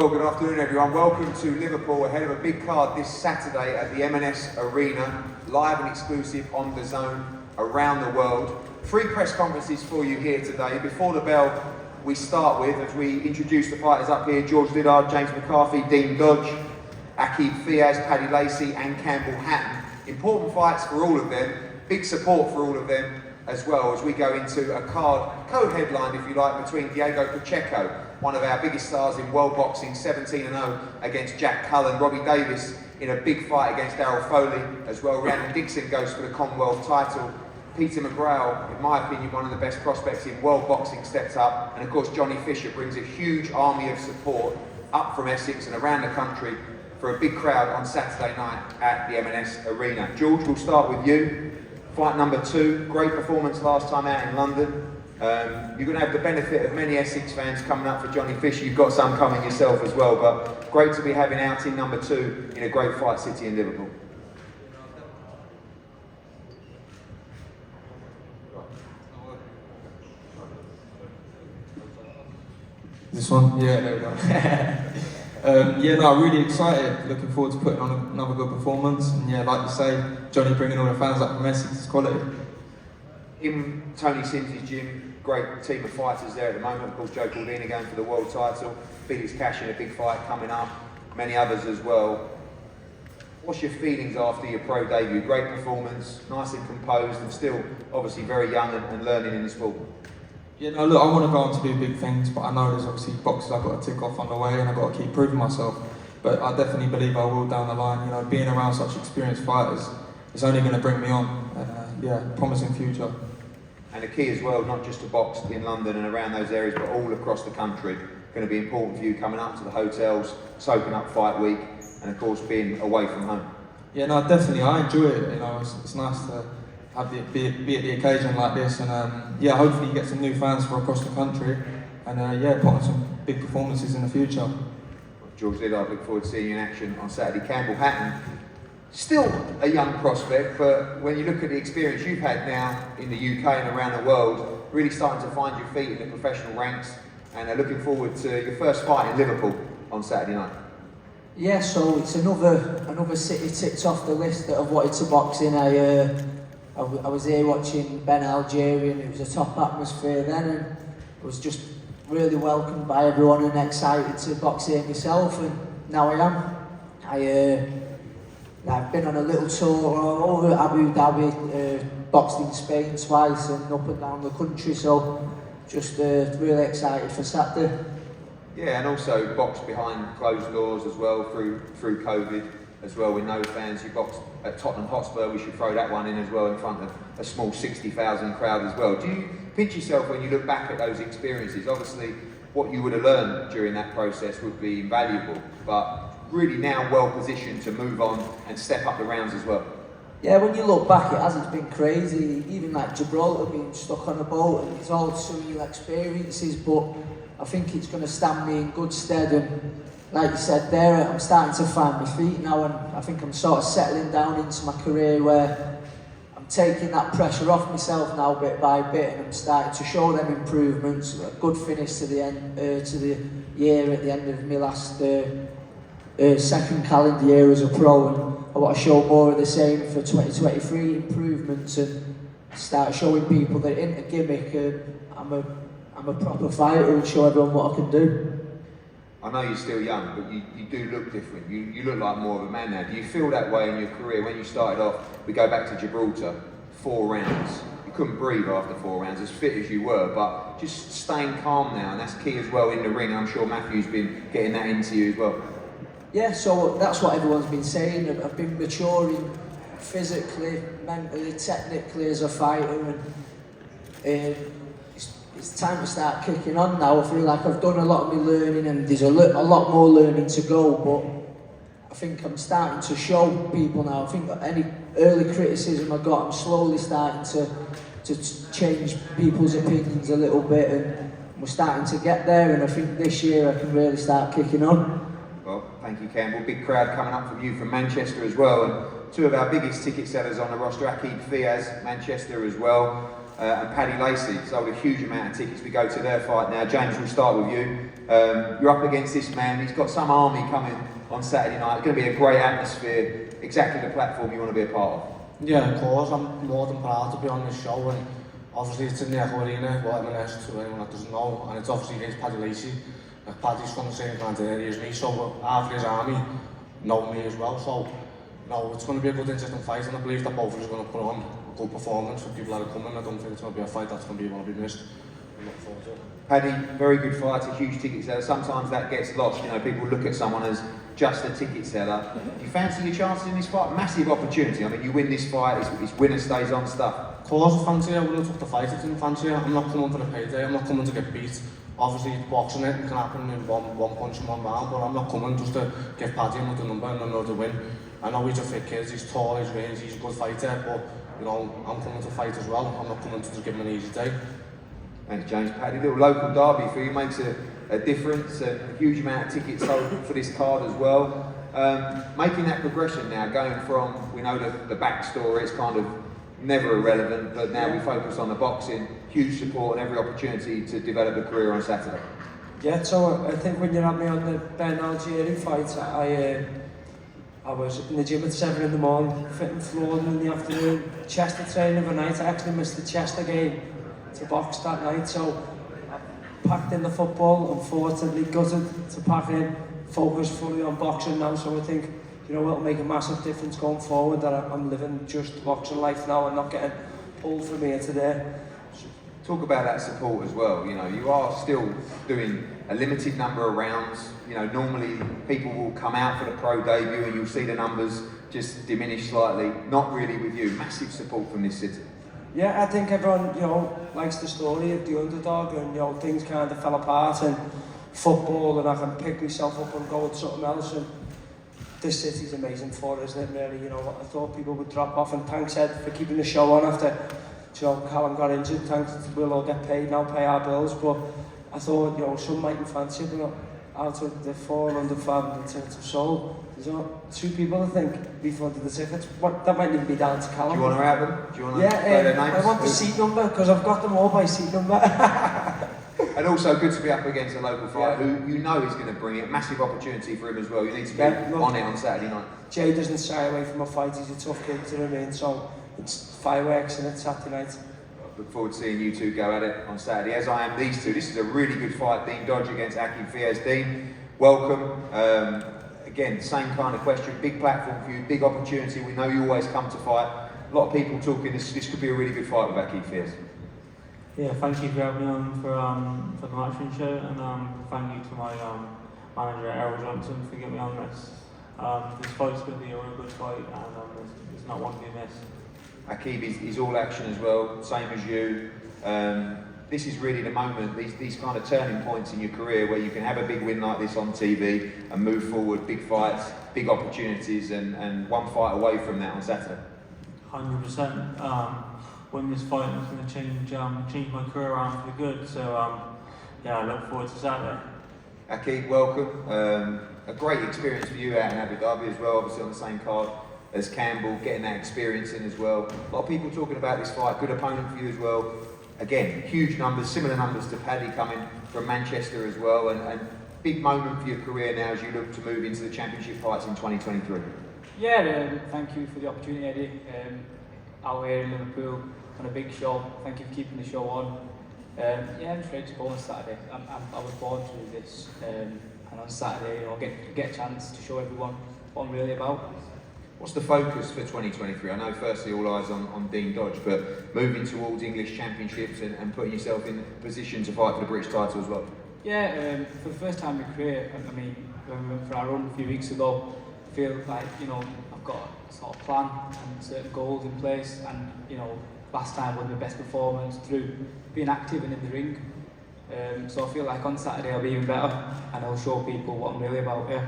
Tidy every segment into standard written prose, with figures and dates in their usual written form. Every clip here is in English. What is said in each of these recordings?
Well, good afternoon everyone. Welcome to Liverpool ahead of a big card this Saturday at the M&S Arena, live and exclusive on the Zone around the world. 3 press conferences for you here today. Before the bell, we start with, as we introduce the fighters up here, George Liddard, James McCarthy, Dean Dodge, Aqib Fiaz, Paddy Lacey and Campbell Haton. Important fights for all of them, big support for all of them as well, as we go into a card co-headlined, if you like, between Diego Pacheco, one of our biggest stars in world boxing, 17-0 against Jack Cullen. Robbie Davis in a big fight against Darryl Foley as well. Rhiannon Dixon goes for the Commonwealth title. Peter McGrail, in my opinion, one of the best prospects in world boxing, steps up. And of course, Johnny Fisher brings a huge army of support up from Essex and around the country for a big crowd on Saturday night at the M&S Arena. George, we'll start with you. Fight number 2, great performance last time out in London. You're going to have the benefit of many Essex fans coming up for Johnny Fisher. You've got some coming yourself as well, but great to be having outing number 2 in a great fight city in Liverpool. This one? Yeah, there we go. Yeah, no, really excited. Looking forward to putting on another good performance. And yeah, like you say, Johnny bringing all the fans up from Essex is quality. In Tony Sims' gym, great team of fighters there at the moment. Of course, Joe Caldini going for the world title. Felix Cash in a big fight coming up. Many others as well. What's your feelings after your pro debut? Great performance, nice and composed, and still obviously very young and learning in the sport. Yeah, no, look, I want to go on to do big things, but I know there's obviously boxes I've got to tick off on the way and I've got to keep proving myself. But I definitely believe I will down the line. You know, being around such experienced fighters, it's only going to bring me on. And yeah, promising future. And the key as well, not just to box in London and around those areas, but all across the country. Going to be important for you coming up to the hotels, soaking up fight week, and of course being away from home. Yeah, no, definitely. I enjoy it. You know, it's nice to have be at the occasion like this, and yeah, hopefully you get some new fans from across the country, and yeah, put on some big performances in the future. George Liddard, I look forward to seeing you in action on Saturday. Campbell Haton, still a young prospect, but when you look at the experience you've had now in the UK and around the world, really starting to find your feet in the professional ranks, and looking forward to your first fight in Liverpool on Saturday night. Yeah, so it's another city ticked off the list that I've wanted to box in. I was here watching Ben Algerian. It was a top atmosphere then, and I was just really welcomed by everyone and excited to box here myself, and now I am. I've been on a little tour all over Abu Dhabi, boxed in Spain twice and up and down the country, so just really excited for Saturday. Yeah, and also boxed behind closed doors as well through COVID as well with no fans. You boxed at Tottenham Hotspur, we should throw that one in as well in front of a small 60,000 crowd as well. Do you pinch yourself when you look back at those experiences? Obviously what you would have learned during that process would be invaluable, but really now well positioned to move on and step up the rounds as well. Yeah, when you look back, it hasn't been crazy. Even like Gibraltar being stuck on a boat, and it's all surreal experiences, but I think it's going to stand me in good stead. And like you said there, I'm starting to find my feet now, and I think I'm sort of settling down into my career where I'm taking that pressure off myself now bit by bit, and I'm starting to show them improvements. A good finish to the end to the year at the end of my last second calendar year as a pro, and I want to show more of the same for 2023 improvements and start showing people that it ain't a gimmick, and I'm a proper fighter, and show everyone what I can do. I know you're still young, but you do look different. You look like more of a man now. Do you feel that way in your career? When you started off, we go back to Gibraltar, 4 rounds. You couldn't breathe after 4 rounds, as fit as you were, but just staying calm now, and that's key as well in the ring. I'm sure Matthew's been getting that into you as well. Yeah, so that's what everyone's been saying. I've been maturing physically, mentally, technically as a fighter, and it's time to start kicking on now. I feel like I've done a lot of my learning, and there's a lot more learning to go, but I think I'm starting to show people now. I think that any early criticism I got, I'm slowly starting to change people's opinions a little bit, and we're starting to get there, and I think this year I can really start kicking on. Well, thank you, Campbell. Big crowd coming up from you from Manchester as well, and 2 of our biggest ticket sellers on the roster, Aqib Fiaz, Manchester as well. and Paddy Lacey sold a huge amount of tickets. We go to their fight now. James, we'll start with you. You're up against this man. He's got some army coming on Saturday night. It's going to be a great atmosphere. Exactly the platform you want to be a part of. Yeah, of course. I'm more than proud to be on this show, and obviously it's in the Echo Arena, what M&S to anyone that doesn't know, and it's obviously against Paddy Lacey. Like, Paddy's from the same kind of area as me, so half his army know me as well. So, it's going to be a good, interesting fight, and I believe that both of us are going to put on a good performance for people that are coming. I don't think it's going to be a fight that's going to be one to be missed. I'm looking forward to it. Paddy, very good fight, a huge ticket seller. Sometimes that gets lost. People look at someone as just a ticket seller. Do you fancy your chances in this fight? Massive opportunity. I mean, you win this fight, it's winner stays on stuff. Of course I fancy it. I wouldn't have took the fight if I didn't fancy it. I'm not coming for the payday. I'm not coming to get beat. Obviously, boxing it can happen in one punch and one round, but I'm not coming just to give Paddy another number and another win. I know he's a fit kid, he's tall, he's range, he's a good fighter, but I'm coming to fight as well. I'm not coming to just give him an easy day. Thanks, James. Paddy, little local derby for you makes a difference. A huge amount of tickets sold for this card as well. Making that progression now, going from, we know the backstory, it's kind of never irrelevant, but now we focus on the boxing. Huge support and every opportunity to develop a career on Saturday. Yeah, so I think when you had me on the Ben Algieri fight, I was in the gym at 7 in the morning, fitting floors in the afternoon, Chester training overnight. I actually missed the Chester game to box that night, so I packed in the football, unfortunately gutted to pack in, focused fully on boxing now, so I think it'll make a massive difference going forward that I'm living just boxing life now and not getting pulled from here to there. Talk about that support as well. You are still doing a limited number of rounds. Normally people will come out for the pro debut and you'll see the numbers just diminish slightly. Not really with you. Massive support from this city. Yeah, I think everyone, likes the story of the underdog, and things kind of fell apart in football, and I can pick myself up and go with something else. And this city's amazing for us, isn't it? Really, I thought people would drop off, and thanks Ed for keeping the show on after Cullen got injured. Thanks, we'll all get paid now, pay our bills. But I thought, some mightn't fancy it, but out of the 400 tickets of sold, there's 2 people I think refunded the tickets. That might even be down to Cullen. Do you want to have them? Do you want to play their names? I want the seat number because I've got them all by seat number. And also good to be up against a local fighter who is going to bring it. Massive opportunity for him as well. You need to be on it on Saturday night. Jay doesn't shy away from a fight. He's a tough kid to remain. So it's fireworks and it's Saturday night. Look forward to seeing you two go at it on Saturday, as I am these two. This is a really good fight. Dean Dodge against Aki Fiaz. Dean, welcome. Again, same kind of question. Big platform for you, big opportunity. We know you always come to fight. A lot of people talking this could be a really good fight with Aki Fiaz. Yeah, thank you for having me on for the Matchroom show, and thank you to my manager Errol Johnson for getting me on this. This fight's going to be a real good fight, and it's not one to be missed. Akib is all action as well, same as you. This is really the moment, these kind of turning points in your career where you can have a big win like this on TV and move forward, big fights, big opportunities, and one fight away from that on Saturday. 100%. Win this fight is going to change my career around for the good. So I look forward to Saturday. Akib, welcome. A great experience for you out in Abu Dhabi as well, obviously on the same card as Campbell, getting that experience in as well. A lot of people talking about this fight, good opponent for you as well. Again, huge numbers, similar numbers to Paddy coming from Manchester as well, and big moment for your career now as you look to move into the championship fights in 2023. Yeah, thank you for the opportunity, Eddie. Out here in Liverpool on a big show. Thank you for keeping the show on. I'm just ready to go on Saturday. I was born to do this, and on Saturday, get a chance to show everyone what I'm really about. What's the focus for 2023? I know firstly all eyes on Dean Dodge, but moving towards English championships and putting yourself in position to fight for the British title as well. Yeah, for the first time in my career, when we went for our run a few weeks ago, I feel like I've got a sort of plan and certain goals in place, and last time was my best performance through being active and in the ring. So I feel like on Saturday I'll be even better, and I'll show people what I'm really about. Yeah.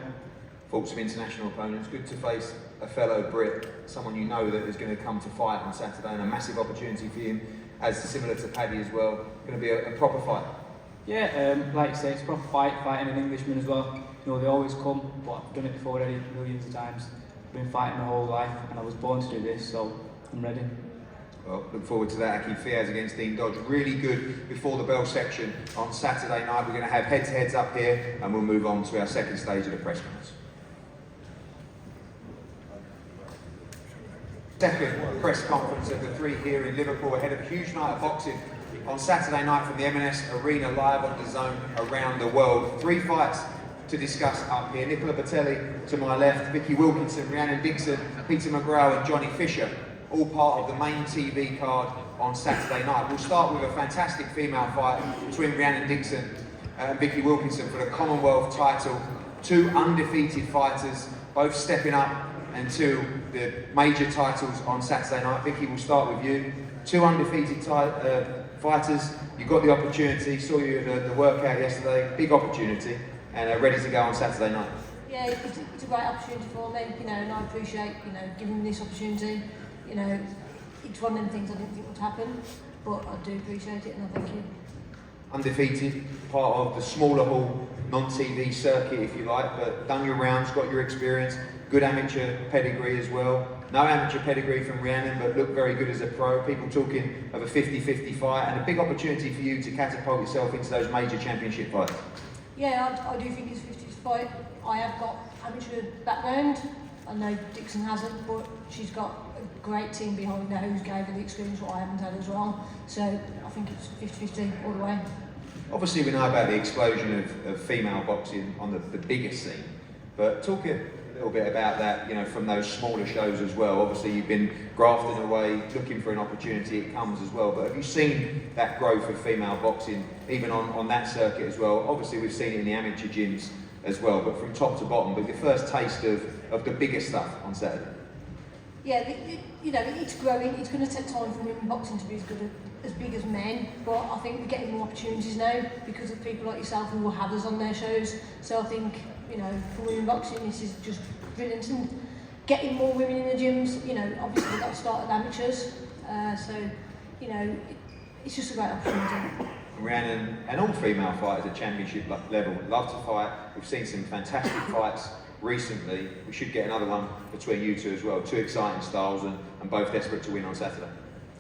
Thoughts of international opponents, good to face a fellow Brit, someone you know that is going to come to fight on Saturday, and a massive opportunity for him, as similar to Paddy as well. Going to be a proper fight. Yeah, like you say, it's a proper fight, fighting an Englishman as well. They always come, but I've done it before already, millions of times. I've been fighting my whole life, and I was born to do this, so I'm ready. Well, look forward to that. Aki Fiaz against Dean Dodge. Really good before the bell section on Saturday night. We're going to have head-to-heads up here, and we'll move on to our second stage of the press conference. Second press conference of the three here in Liverpool ahead of a huge night of boxing on Saturday night from the M&S Arena live on the zone around the world. 3 fights to discuss up here. Nicola Batelli to my left, Vicky Wilkinson, Rhiannon Dixon, Peter McGraw and Johnny Fisher, all part of the main TV card on Saturday night. We'll start with a fantastic female fight between Rhiannon Dixon and Vicky Wilkinson for the Commonwealth title. 2 undefeated fighters, both stepping up and to the major titles on Saturday night. Vicky, we'll start with you. 2 undefeated fighters. You got the opportunity, saw you at the workout yesterday, big opportunity, and ready to go on Saturday night. Yeah, it's a great opportunity for me, and I appreciate, giving me this opportunity. It's one of them things I didn't think would happen, but I do appreciate it, and I thank you. Undefeated, part of the smaller hall, non-TV circuit, if you like, but done your rounds, got your experience, good amateur pedigree as well. No amateur pedigree from Rhiannon, but looked very good as a pro. People talking of a 50-50 fight, and a big opportunity for you to catapult yourself into those major championship fights. Yeah, I do think it's 50 fight. I have got amateur background. I know Dixon hasn't, but she's got a great team behind her who's gave her the experience what I haven't had as well. So I think it's 50-50 all the way. Obviously we know about the explosion of female boxing on the biggest scene, but talk a little bit about that, from those smaller shows as well. Obviously you've been grafting away, looking for an opportunity, it comes as well, but have you seen that growth of female boxing even on that circuit as well? Obviously we've seen it in the amateur gyms as well, but from top to bottom, but the first taste of the bigger stuff on Saturday. Yeah, it's growing. It's going to take time for women boxing to be as big as men, but I think we're getting more opportunities now because of people like yourself who will have us on their shows. So I think, for women boxing, this is just brilliant, and getting more women in the gyms. Obviously we've got to start at amateurs, it's just a great opportunity. Rhiannon and all female fighters at championship level love to fight. We've seen some fantastic fights recently. We should get another one between you two as well. 2 exciting styles and both desperate to win on Saturday.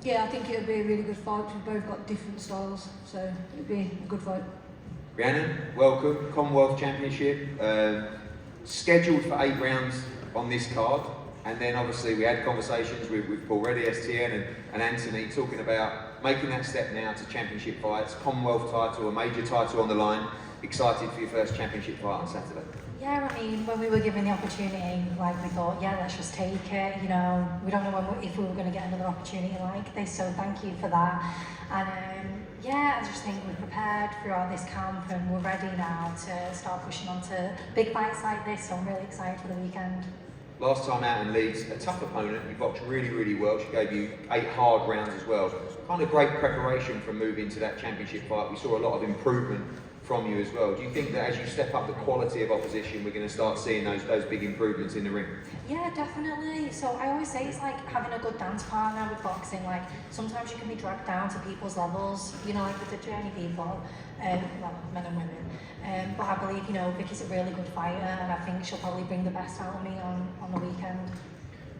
Yeah, I think it'll be a really good fight. We've both got different styles, so it'll be a good fight. Rhiannon, welcome. Commonwealth Championship. Scheduled for 8 rounds on this card. And then obviously we had conversations with Paul Reddy, STN and Anthony talking about making that step now to championship fights, Commonwealth title, a major title on the line. Excited for your first championship fight on Saturday? Yeah, when we were given the opportunity, we thought, yeah, let's just take it. We don't know if we were going to get another opportunity like this, so thank you for that. And I just think we're prepared throughout this camp, and we're ready now to start pushing on to big fights like this, so I'm really excited for the weekend. Last time out in Leeds, a tough opponent. You boxed really, really well. She gave you 8 hard rounds as well. Kind of great preparation for moving to that championship fight. We saw a lot of improvement from you as well. Do you think that as you step up the quality of opposition, we're going to start seeing those big improvements in the ring? Yeah, definitely. So I always say it's like having a good dance partner with boxing. Sometimes you can be dragged down to people's levels, with the journey people, men and women. But I believe, Vicky's a really good fighter, and I think she'll probably bring the best out of me on the weekend.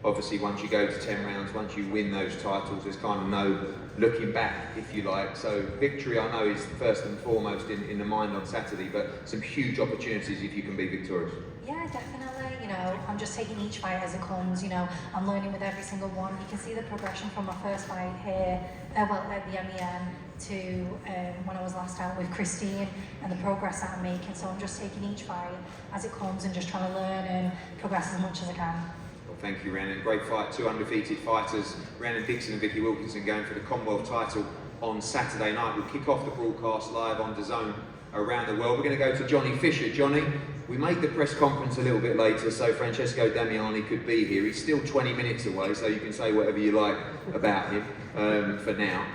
Obviously, once you go to 10 rounds, once you win those titles, there's kind of no looking back, if you like. So victory, I know, is first and foremost in the mind on Saturday, but some huge opportunities if you can be victorious. Yeah, definitely. I'm just taking each fight as it comes. I'm learning with every single one. You can see the progression from my first fight here, at the MEN, to when I was last out with Christine, and the progress that I'm making. So I'm just taking each fight as it comes and just trying to learn and progress as much as I can. Well, thank you, Rhiannon. Great fight, 2 undefeated fighters. Rhiannon Dixon and Vicky Wilkinson going for the Commonwealth title on Saturday night. We'll kick off the broadcast live on DAZN around the world. We're going to go to Johnny Fisher. Johnny, we made the press conference a little bit later, so Francesco Damiani could be here. He's still 20 minutes away, so you can say whatever you like about him for now.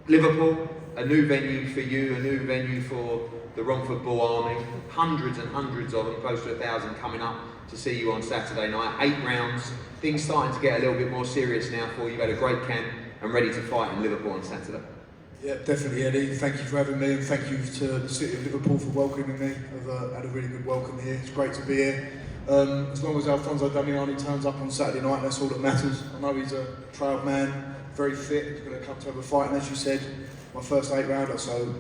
Liverpool, a new venue for you, a new venue for the Romford Bull Army. Hundreds and hundreds of them, close to 1,000 coming up to see you on Saturday night. 8 rounds, things starting to get a little bit more serious now for you. You've had a great camp and ready to fight in Liverpool on Saturday. Yeah, definitely, Eddie. Thank you for having me, and thank you to the City of Liverpool for welcoming me. I've had a really good welcome here. It's great to be here. As long as Alfonso Damiani turns up on Saturday night, that's all that matters. I know he's a proud man, very fit. He's going to come to have a fight, and as you said, my first 8-rounder. So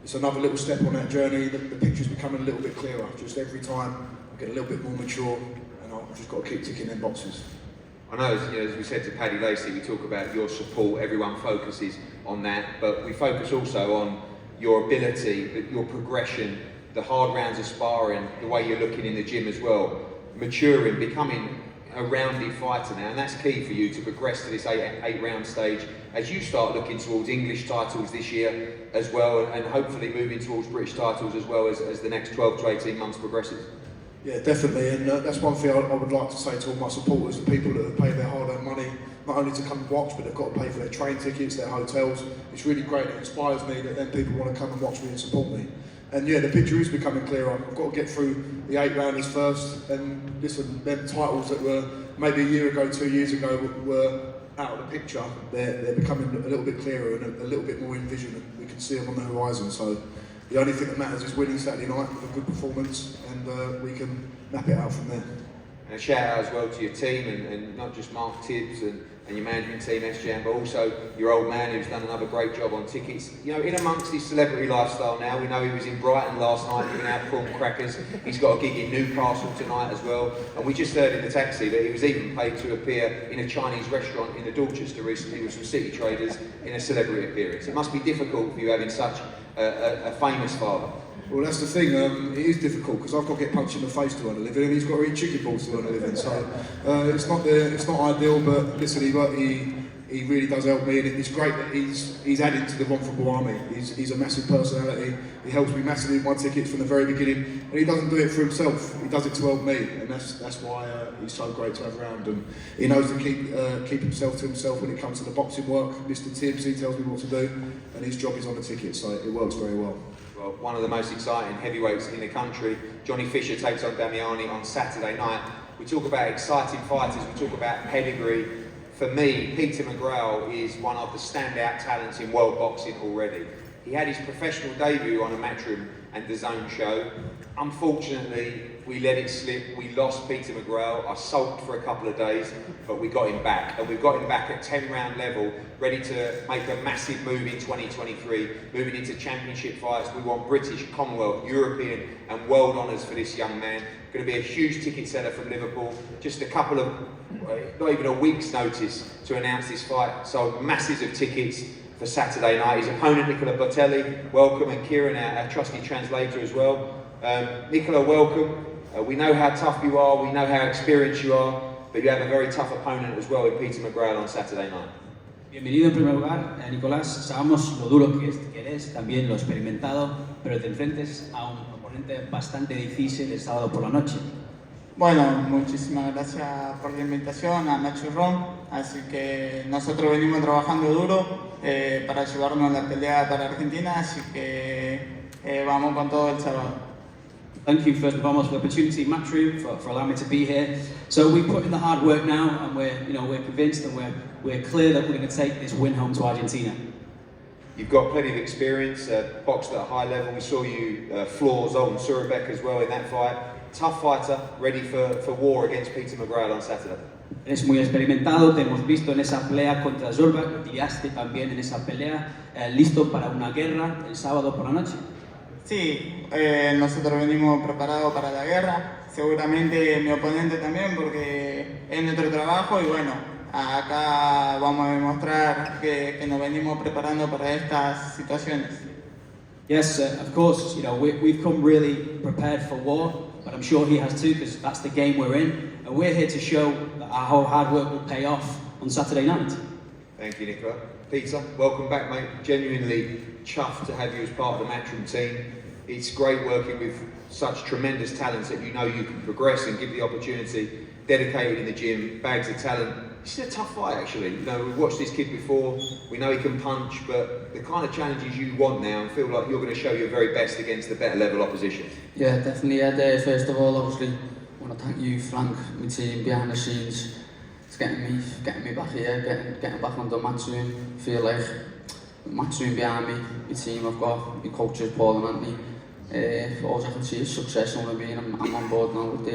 it's another little step on that journey. The picture's becoming a little bit clearer. Just every time I get a little bit more mature, and I've just got to keep ticking them boxes. I know, as we said to Paddy Lacey, we talk about your support, everyone focuses on that, but we focus also on your ability, your progression, the hard rounds of sparring, the way you're looking in the gym as well, maturing, becoming a rounded fighter now, and that's key for you to progress to this eight-round stage as you start looking towards English titles this year as well, and hopefully moving towards British titles as well as the next 12 to 18 months progresses. Yeah, definitely, and that's one thing I would like to say to all my supporters, the people that have paid their hard-earned money, not only to come and watch, but they've got to pay for their train tickets, their hotels. It's really great, it inspires me that then people want to come and watch me and support me. And yeah, the picture is becoming clearer. I've got to get through the 8-rounders first, and listen, them titles that were maybe a year ago, 2 years ago, were out of the picture. They're becoming a little bit clearer and a little bit more in vision, and we can see them on the horizon. So the only thing that matters is winning Saturday night with a good performance, and we can map it out from there. And a shout out as well to your team, and not just Mark Tibbs and your management team, SJM, but also your old man who's done another great job on tickets. You know, in amongst his celebrity lifestyle now, we know he was in Brighton last night giving out prawn crackers. He's got a gig in Newcastle tonight as well. And we just heard in the taxi that he was even paid to appear in a Chinese restaurant in the Dorchester recently with some city traders in a celebrity appearance. It must be difficult for you having such a famous father. Well, that's the thing, it is difficult because I've got to get punched in the face to earn a living, and he's got to eat chicken balls to earn a living, so it's not ideal, but listen, he really does help me, and it's great that he's added to the One Football Army. He's a massive personality, he helps me massively with my tickets from the very beginning, and he doesn't do it for himself, he does it to help me, and that's why he's so great to have around, and he knows to keep himself to himself when it comes to the boxing work. Mr. Tibbs, he tells me what to do, and his job is on the ticket, so it works very well. Well, one of the most exciting heavyweights in the country, Johnny Fisher takes on Damiani on Saturday night. We talk about exciting fighters, we talk about pedigree. For me, Peter McGrail is one of the standout talents in world boxing already. He had his professional debut on a Matchroom and the Zone show. Unfortunately, we let it slip. We lost Peter McGrail. I sulked for a couple of days, but we got him back. And we've got him back at 10-round level, ready to make a massive move in 2023, moving into championship fights. We want British, Commonwealth, European and world honours for this young man. Going to be a huge ticket seller from Liverpool. Just a couple of, not even a week's notice to announce this fight. Sold masses of tickets for Saturday night. His opponent, Nicola Botelli, welcome, and Kieran, our trusty translator as well. Nicola, welcome. We know how tough you are, we know how experienced you are, but you have a very tough opponent as well in Peter McGrail on Saturday night. Bienvenido en primer lugar, Nicolás. Sabemos lo duro que eres, también lo experimentado, pero te enfrentes a un oponente bastante difícil el sábado por la noche. Bueno, muchísimas gracias por la invitación a Matchroom, así que nosotros venimos trabajando duro para llevarnos la pelea para Argentina, así que vamos con todo el sábado. Thank you first and foremost for the opportunity, Matchroom, for allowing me to be here. So we put in the hard work now, and we're convinced and we're clear that we're going to take this win home to Argentina. You've got plenty of experience, boxed at a high level. We saw you floor Zoltan Surabek as well in that fight. Tough fighter, ready for war against Peter McGrail on Saturday. Eres muy experimentado, te hemos visto en esa pelea contra Zorbak, lo tiraste también en esa pelea, listo para una guerra el sábado por la noche. Sí, nosotros venimos preparados para la guerra, seguramente mi oponente también porque es nuestro trabajo y bueno, acá vamos a demostrar que nos venimos preparando para estas situaciones. Yes, of course, we've come really prepared for war, but I'm sure he has too because that's the game we're in, and we're here to show that our whole hard work will pay off on Saturday night. Thank you, Nicola. Peter, welcome back, mate. Genuinely chuffed to have you as part of the Matchroom team. It's great working with such tremendous talents that you know you can progress and give the opportunity. Dedicated in the gym, bags of talent. This is a tough fight, actually. We've watched this kid before. We know he can punch, but the kind of challenges you want now, and feel like you're going to show your very best against the better level opposition. Yeah, definitely. First of all, obviously, I want to thank you, Frank, my team behind the scenes. It's getting me back here, getting back on the Matchroom. Feel like Matchroom behind me, my team. I've got my coaches, Paul and Anthony. All I can see is success on me, and I'm on board now with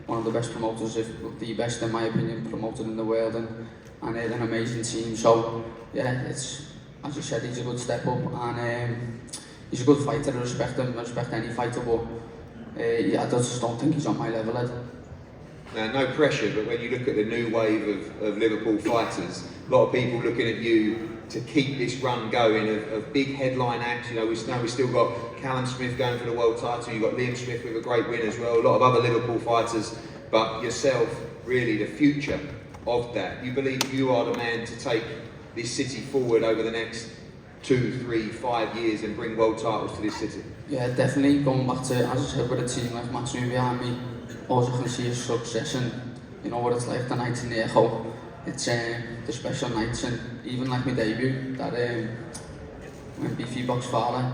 one of the best promoters, if not the best in my opinion, promoted in the world, and they're an amazing team. So yeah, it's, as you said, he's a good step up, and he's a good fighter. I respect him, I respect any fighter, but yeah, I just don't think he's on my level, Ed. Now, no pressure, but when you look at the new wave of Liverpool fighters, a lot of people looking at you to keep this run going of big headline acts. You know, we've still got Callum Smith going for the world title, you've got Liam Smith with a great win as well, a lot of other Liverpool fighters, but yourself, really the future of that. You believe you are the man to take this city forward over the next 2, 3, 5 years and bring world titles to this city? Yeah, definitely. Going back to, as I said, with a team like Matchroom behind me, all you can see is success, and you know what it's like, the nights in the Echo. It's the special nights, and even like my debut, that when Beefy boxed Fowler,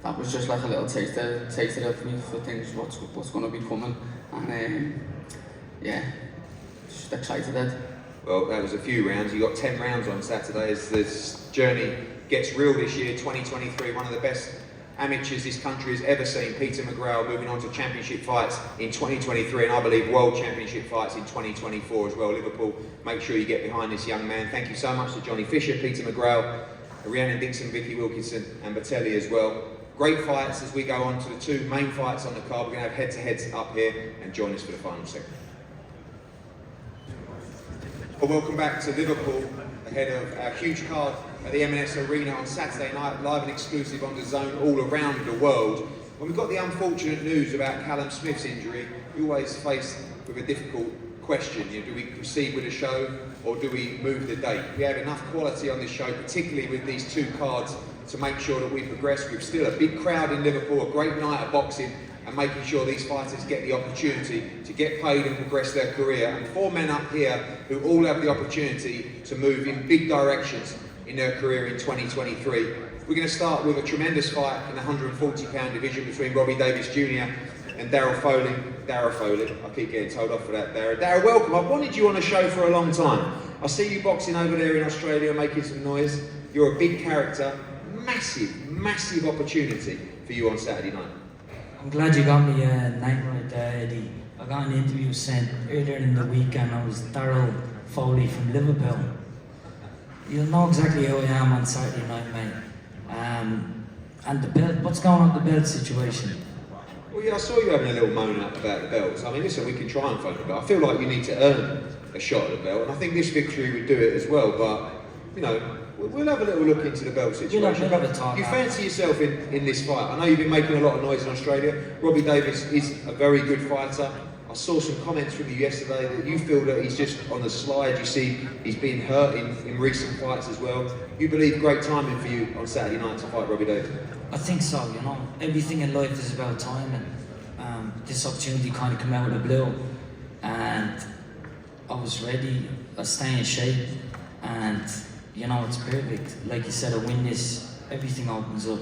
that was just like a little taster of me for things, what's going to be coming, and yeah, just excited, Ed. Well, that was a few rounds. You got 10 rounds on Saturday as this journey gets real this year. 2023, one of the best amateurs this country has ever seen. Peter McGraw moving on to championship fights in 2023, and I believe world championship fights in 2024 as well. Liverpool, make sure you get behind this young man. Thank you so much to Johnny Fisher, Peter McGraw, Rhiannon Dixon, Vicky Wilkinson and Batelli as well. Great fights as we go on to the 2 main fights on the card. We're going to have head-to-heads up here, and join us for the final segment. Well, welcome back to Liverpool, ahead of our huge card at the M&S Arena on Saturday night, live and exclusive on the Zone all around the world. When we got the unfortunate news about Callum Smith's injury, we always faced with a difficult question. You know, do we proceed with the show or do we move the date? We have enough quality on this show, particularly with these 2 cards, to make sure that we progress. We've still a big crowd in Liverpool, a great night of boxing, and making sure these fighters get the opportunity to get paid and progress their career. And 4 men up here who all have the opportunity to move in big directions in their career in 2023. We're going to start with a tremendous fight in the 140-pound division between Robbie Davies Jr. and Darryl Foley. Darryl Foley, I keep getting told off for that, Darryl. Darryl, welcome. I've wanted you on the show for a long time. I see you boxing over there in Australia, making some noise. You're a big character. Massive, massive opportunity for you on Saturday night. I'm glad you got me a night right there, Eddie. I got an interview sent earlier in the week, and I was Darryl Foley from Liverpool. You'll know exactly who I am on Saturday night, mate. And the belt, what's going on with the belt situation? Well, yeah, I saw you having a little moan up about the belts. I mean, listen, we can try and find the belt. I feel like you need to earn a shot at the belt, and I think this victory would do it as well, but, you know, we'll have a little look into the belt situation. We'll have a talk. You fancy yourself in this fight? I know you've been making a lot of noise in Australia. Robbie Davies is a very good fighter. I saw some comments from you yesterday that you feel that he's just on the slide. You see he's been hurt in recent fights as well. You believe great timing for you on Saturday night to fight Robbie Davies? I think so, you know. Everything in life is about timing. This opportunity kind of came out of the blue, and I was ready. I stay in shape, and you know, it's perfect. Like you said, I win this, everything opens up.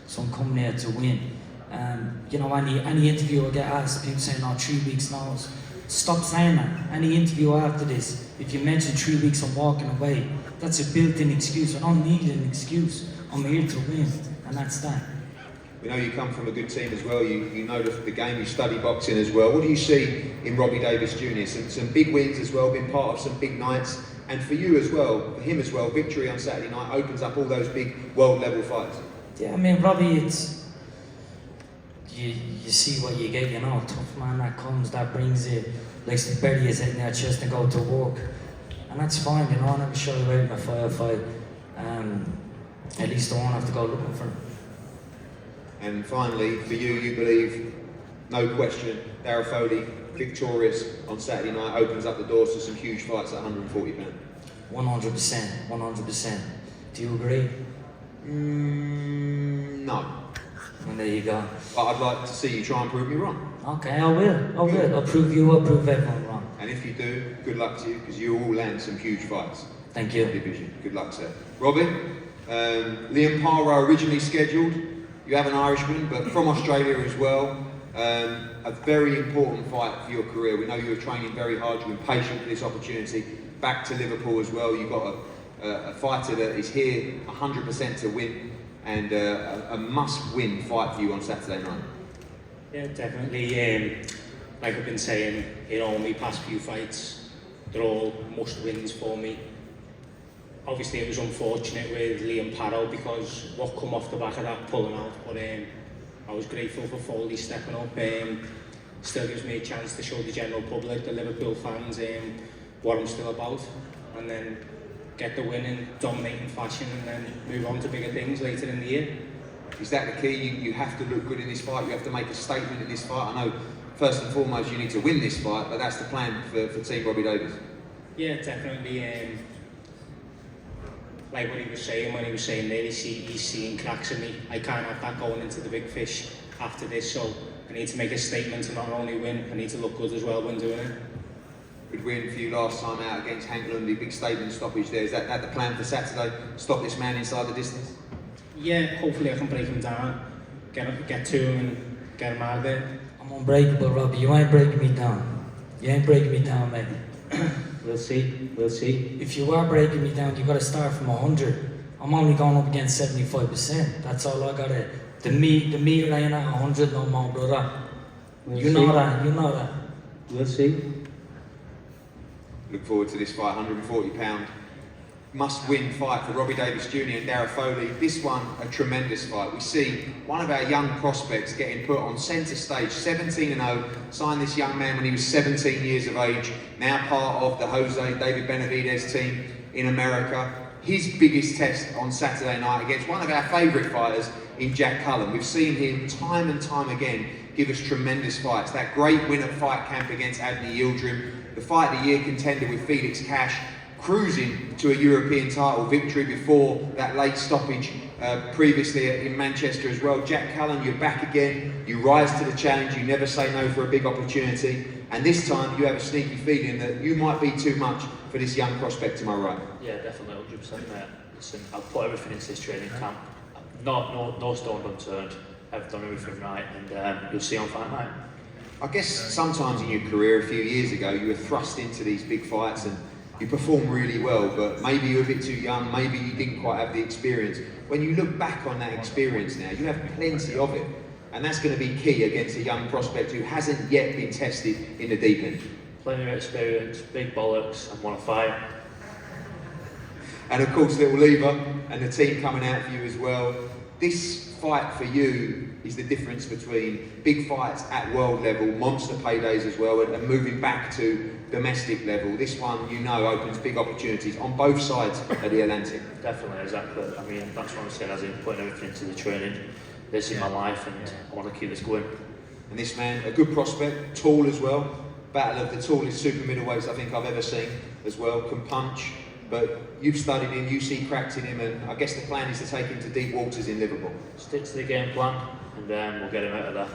So I'm coming here to win. You know, any interview I get asked, people saying, "Oh, 3 weeks notice." Stop saying that. Any interview after this, if you mention 3 weeks, I'm walking away. That's a built-in excuse. I don't need an excuse. I'm here to win, and that's that. We know you come from a good team as well. You know the game. You study boxing as well. What do you see in Robbie Davies Jr.? Some big wins as well. Been part of some big nights. And for you as well, for him as well, victory on Saturday night opens up all those big world-level fights. Yeah, I mean, Robbie, it's you see what you get, you know, a tough man that comes, that brings it, likes to bury his head in their chest and go to work. And that's fine, you know, I never shy away from a firefight. At least I won't have to go looking for him. And finally, for you, you believe, no question, Darryl Foley, victorious on Saturday night, opens up the doors to some huge fights at 140 pounds. 100%, 100%. Do you agree? No. And there you go. But I'd like to see you try and prove me wrong. Okay, I will. I'll prove you, I'll prove everyone wrong. And if you do, good luck to you, because you will land some huge fights. Thank you. Division. Good luck, sir. Robin, Liam Parra originally scheduled. You have an Irishman, but from Australia as well. A very important fight for your career. We know you were training very hard, you've been patient for this opportunity. Back to Liverpool as well. You've got a fighter that is here 100% to win, and a must-win fight for you on Saturday night. Yeah, definitely. like I've been saying, my past few fights, they're all must-wins for me. Obviously, it was unfortunate with Liam Parrow because what come off the back of that pulling out, but I was grateful for Foley stepping up. Still gives me a chance to show the general public, the Liverpool fans, what I'm still about, and then get the win in dominating fashion and then move on to bigger things later in the year. Is that the key? You have to look good in this fight, you have to make a statement in this fight. I know first and foremost you need to win this fight, but that's the plan for Team Robbie Davies. Yeah, definitely. Like what he was saying when he was saying there, he's seeing cracks in me. I can't have that going into the big fish after this, so I need to make a statement to not only win, I need to look good as well when doing it. Good win for you last time out against Haton, the big statement stoppage there. Is that the plan for Saturday? Stop this man inside the distance? Yeah, hopefully I can break him down, get to him and get him out of there. I'm unbreakable, Robbie. You ain't breaking me down. You ain't breaking me down, mate. We'll see. If you are breaking me down, you got to start from 100. I'm only going up against 75%. That's all I got to. The meter ain't at 100 no more, brother. You know that. We'll see. Look forward to this fight, £140. Must-win fight for Robbie Davies Jr. and Darragh Foley. This one, a tremendous fight. We see one of our young prospects getting put on centre stage, 17-0, signed this young man when he was 17 years of age, now part of the Jose David Benavidez team in America. His biggest test on Saturday night against one of our favourite fighters in Jack Cullen. We've seen him time and time again give us tremendous fights. That great win at Fight Camp against Abney Yildirim, the Fight of the Year contender with Felix Cash, cruising to a European title victory before that late stoppage previously in Manchester as well. Jack Cullen, you're back again, you rise to the challenge, you never say no for a big opportunity, and this time you have a sneaky feeling that you might be too much for this young prospect to my right. Yeah, definitely, 100%, mate. Listen, I've put everything into this training camp. No stone unturned. I've done everything right, and you'll see on fight night. I guess sometimes in your career, a few years ago, you were thrust into these big fights and you performed really well, but maybe you were a bit too young, maybe you didn't quite have the experience. When you look back on that experience now, you have plenty of it, and that's going to be key against a young prospect who hasn't yet been tested in the deep end. Plenty of experience, big bollocks, and want to fight. And of course, Little Lever and the team coming out for you as well. This fight for you is the difference between big fights at world level, monster paydays as well, and moving back to domestic level. This one, opens big opportunities on both sides of the Atlantic. Definitely, exactly. I mean, that's what I'm saying, as in putting everything into the training. This is my life, and I want to keep this going. And this man, a good prospect, tall as well. Battle of the tallest super middleweights I think I've ever seen as well. Can punch, but you've studied him, you see cracks in him, and I guess the plan is to take him to deep waters in Liverpool. Stick to the game plan, and we'll get him out of there.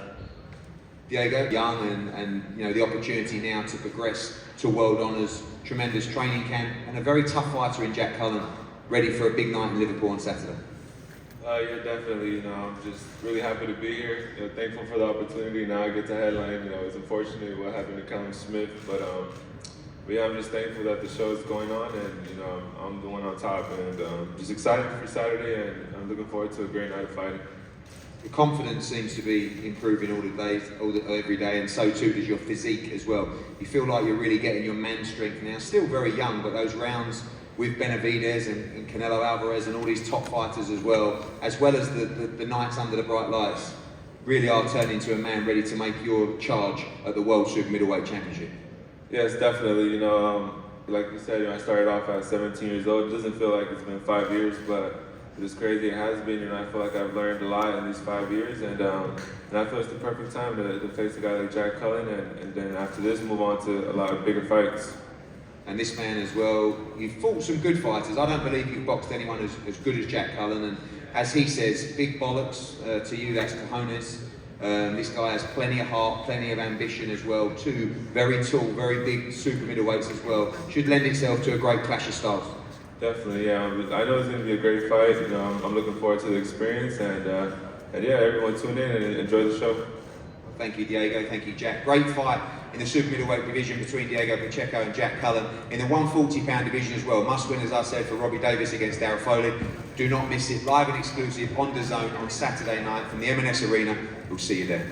Diego, young and the opportunity now to progress to world honours, tremendous training camp, and a very tough fighter in Jack Cullen, ready for a big night in Liverpool on Saturday. Yeah, definitely. I'm just really happy to be here. Thankful for the opportunity. Now I get to headline. It's unfortunate what happened to Cullen Smith, but yeah, I'm just thankful that the show is going on, and I'm the one on top, and just excited for Saturday, and I'm looking forward to a great night of fighting. Your confidence seems to be improving every day, and so too does your physique as well. You feel like you're really getting your man strength now. Still very young, but those rounds with Benavidez and Canelo Alvarez and all these top fighters as well as the nights under the bright lights, really are turning into a man ready to make your charge at the World Super Middleweight Championship. Yes, definitely. Like you said, I started off at 17 years old. It doesn't feel like it's been 5 years, but it's crazy. It has been, I feel like I've learned a lot in these 5 years, and I feel it's the perfect time to face a guy like Jack Cullen, and then after this, move on to a lot of bigger fights. And this man as well, you've fought some good fighters. I don't believe you've boxed anyone as good as Jack Cullen, and as he says, big bollocks to you, that's cojones. This guy has plenty of heart, plenty of ambition as well. Two very tall, very big super middleweights as well. Should lend itself to a great clash of styles. Definitely, yeah. I know it's going to be a great fight. I'm looking forward to the experience, and yeah, everyone tune in and enjoy the show. Thank you, Diego. Thank you, Jack. Great fight in the super middleweight division between Diego Pacheco and Jack Cullen. In the 140-pound division as well. Must win, as I said, for Robbie Davies against Darragh Foley. Do not miss it. Live and exclusive on DAZN on Saturday night from the M&S Arena. We'll see you there.